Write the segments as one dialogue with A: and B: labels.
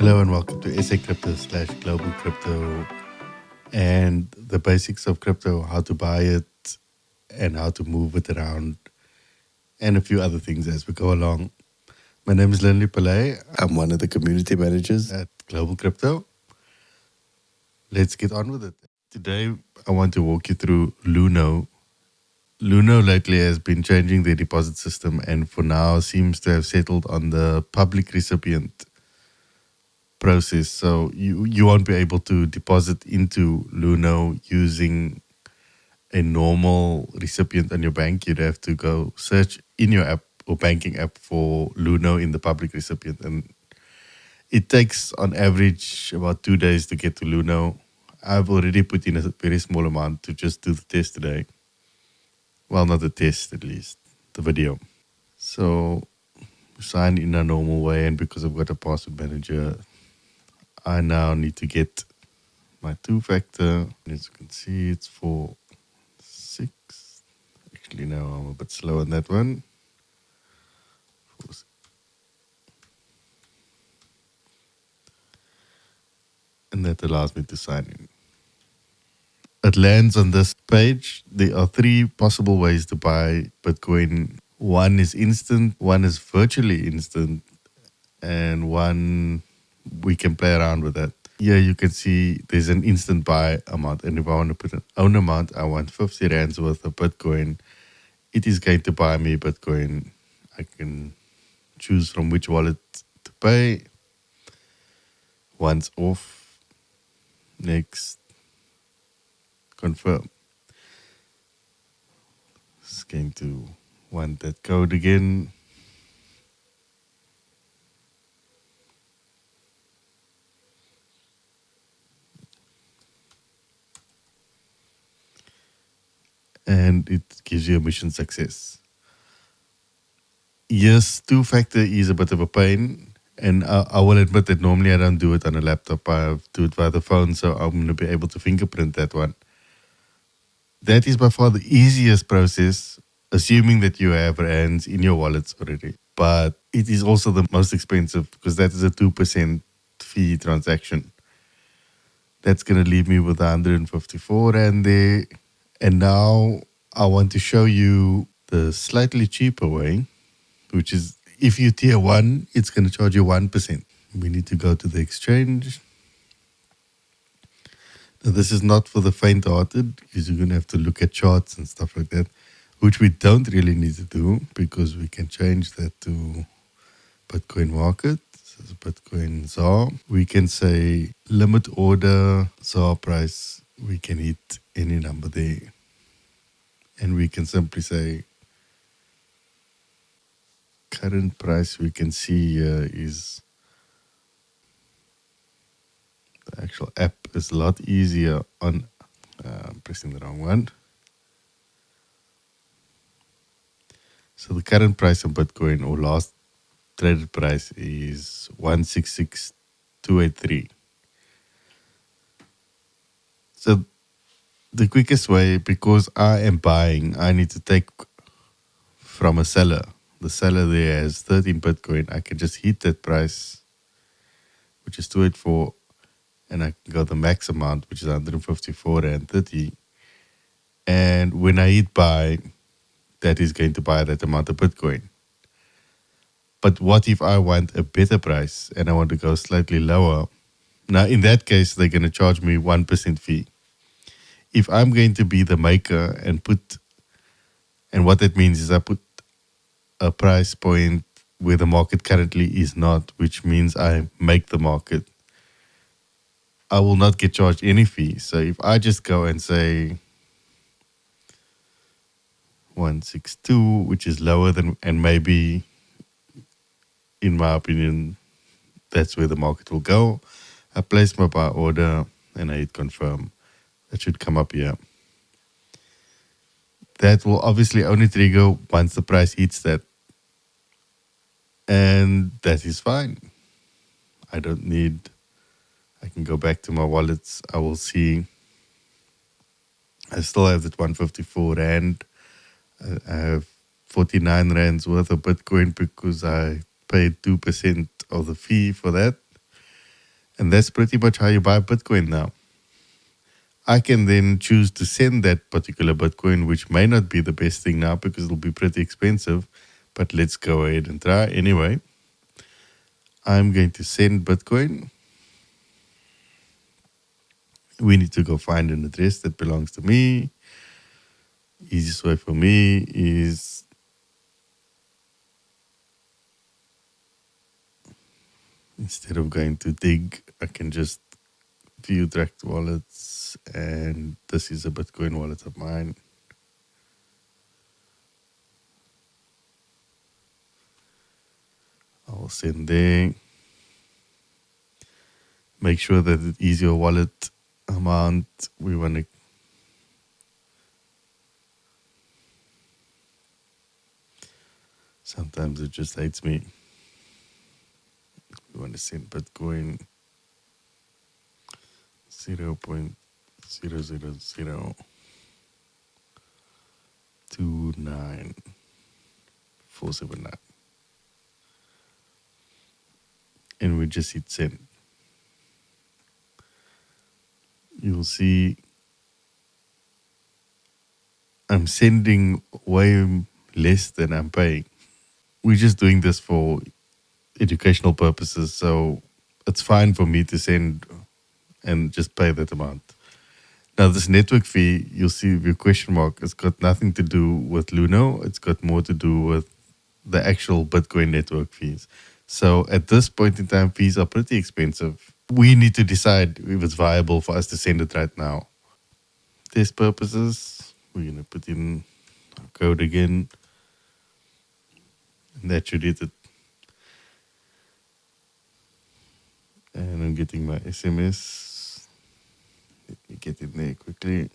A: Hello and welcome to SA Crypto / Global Crypto and the basics of crypto, how to buy it and how to move it around and a few other things as we go along. My name is Lynley Pillay. I'm one of the community managers at Global Crypto. Let's get on with it. Today, I want to walk you through Luno. Luno lately has been changing their deposit system and for now seems to have settled on the public recipient process. So you won't be able to deposit into Luno using a normal recipient on your bank. You'd have to go search in your app or banking app for Luno in the public recipient. And it takes on average about 2 days to get to Luno. I've already put in a very small amount to just do the test today. Well, not the test at least, the video. So sign in a normal way, and because I've got a password manager, I now need to get my two-factor. As you can see, it's 4-6. Actually, no, I'm a bit slow on that one. And that allows me to sign in. It lands on this page. There are 3 possible ways to buy Bitcoin. One is instant, one is virtually instant, and one we can play around with that. Here you can see there's an instant buy amount, and if I want to put an own amount, I want 50 rands worth of Bitcoin. It is going to buy me Bitcoin. I can choose from which wallet to pay. Once off, next, confirm. It's going to want that code again. And it gives you a mission success. Yes, two-factor is a bit of a pain. And I will admit that normally I don't do it on a laptop. I do it via the phone, so I'm going to be able to fingerprint that one. That is by far the easiest process, assuming that you have rands in your wallets already. But it is also the most expensive because that is a 2% fee transaction. That's going to leave me with 154 rand there. And now I want to show you the slightly cheaper way, which is if you tier 1, it's going to charge you 1%. We need to go to the exchange. Now, this is not for the faint-hearted because you're going to have to look at charts and stuff like that, which we don't really need to do because we can change that to Bitcoin market. This is Bitcoin ZAR. We can say limit order ZAR price. We can hit any number there. And we can simply say current price we can see here is the actual app is a lot easier on I'm pressing the wrong one. So the current price of Bitcoin or last traded price is 166,283. So the quickest way, because I am buying, I need to take from a seller. The seller there has 13 Bitcoin. I can just hit that price, which is 284, and I can go the max amount, which is 154 and 30. And when I hit buy, that is going to buy that amount of Bitcoin. But what if I want a better price and I want to go slightly lower? Now, in that case, they're going to charge me 1% fee. If I'm going to be the maker and what that means is I put a price point where the market currently is not, which means I make the market, I will not get charged any fee. So if I just go and say 162, which is lower than, and maybe, in my opinion, that's where the market will go, I place my buy order and I hit confirm. That should come up here. That will obviously only trigger once the price hits that. And that is fine. I can go back to my wallets. I will see. I still have that 154 rand. I have 49 rands worth of Bitcoin because I paid 2% of the fee for that. And that's pretty much how you buy Bitcoin now. I can then choose to send that particular Bitcoin, which may not be the best thing now because it'll be pretty expensive. But let's go ahead and try. Anyway, I'm going to send Bitcoin. We need to go find an address that belongs to me. Easiest way for me is instead of going to dig, I can just view direct wallets, and this is a Bitcoin wallet of mine. I'll send there. Make sure that it is your wallet amount. We want to sometimes it just hates me. We want to send Bitcoin 0.00029,479. And we just hit send. You'll see I'm sending way less than I'm paying. We're just doing this for educational purposes, so it's fine for me to send and just pay that amount. Now, this network fee, you'll see with your question mark, it's got nothing to do with Luno. It's got more to do with the actual Bitcoin network fees. So at this point in time, fees are pretty expensive. We need to decide if it's viable for us to send it right now. Test purposes, we're going to put in our code again. And that should hit it. And I'm getting my SMS. Let me get in there quickly.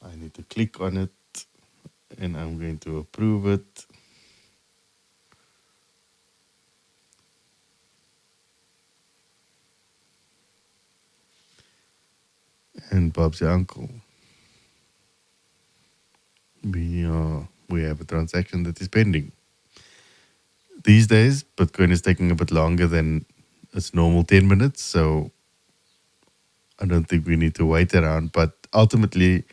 A: I need to click on it and I'm going to approve it. And Bob's your uncle. We have a transaction that is pending. These days, Bitcoin is taking a bit longer than its normal 10 minutes, so I don't think we need to wait around. But ultimately,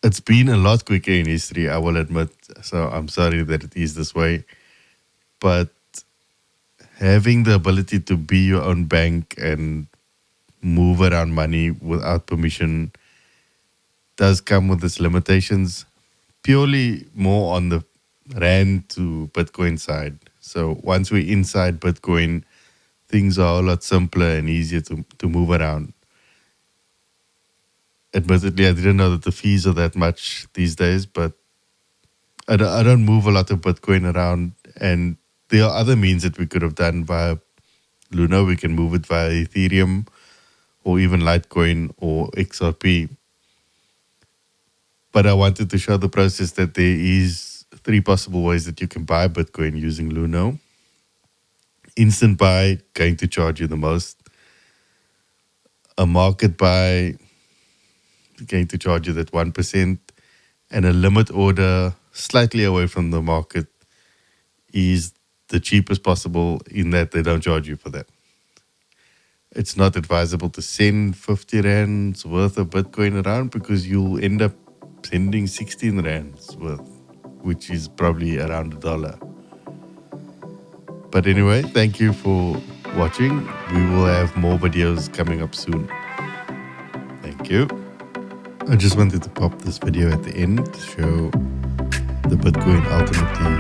A: it's been a lot quicker in history, I will admit. So I'm sorry that it is this way. But having the ability to be your own bank and move around money without permission does come with its limitations, purely more on the Rand to Bitcoin side. So once we're inside Bitcoin, things are a lot simpler and easier to move around. Admittedly, I didn't know that the fees are that much these days, but I don't move a lot of Bitcoin around. And there are other means that we could have done via Luno. We can move it via Ethereum or even Litecoin or XRP. But I wanted to show the process that there is 3 possible ways that you can buy Bitcoin using Luno. Instant buy, going to charge you the most. A market buy, going to charge you that 1%. And a limit order, slightly away from the market, is the cheapest possible in that they don't charge you for that. It's not advisable to send 50 rands worth of Bitcoin around because you'll end up sending 16 rands worth, which is probably around $1. But anyway, thank you for watching. We will have more videos coming up soon. Thank you. I just wanted to pop this video at the end to show the Bitcoin ultimately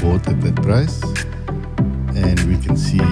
A: bought at that price. And we can see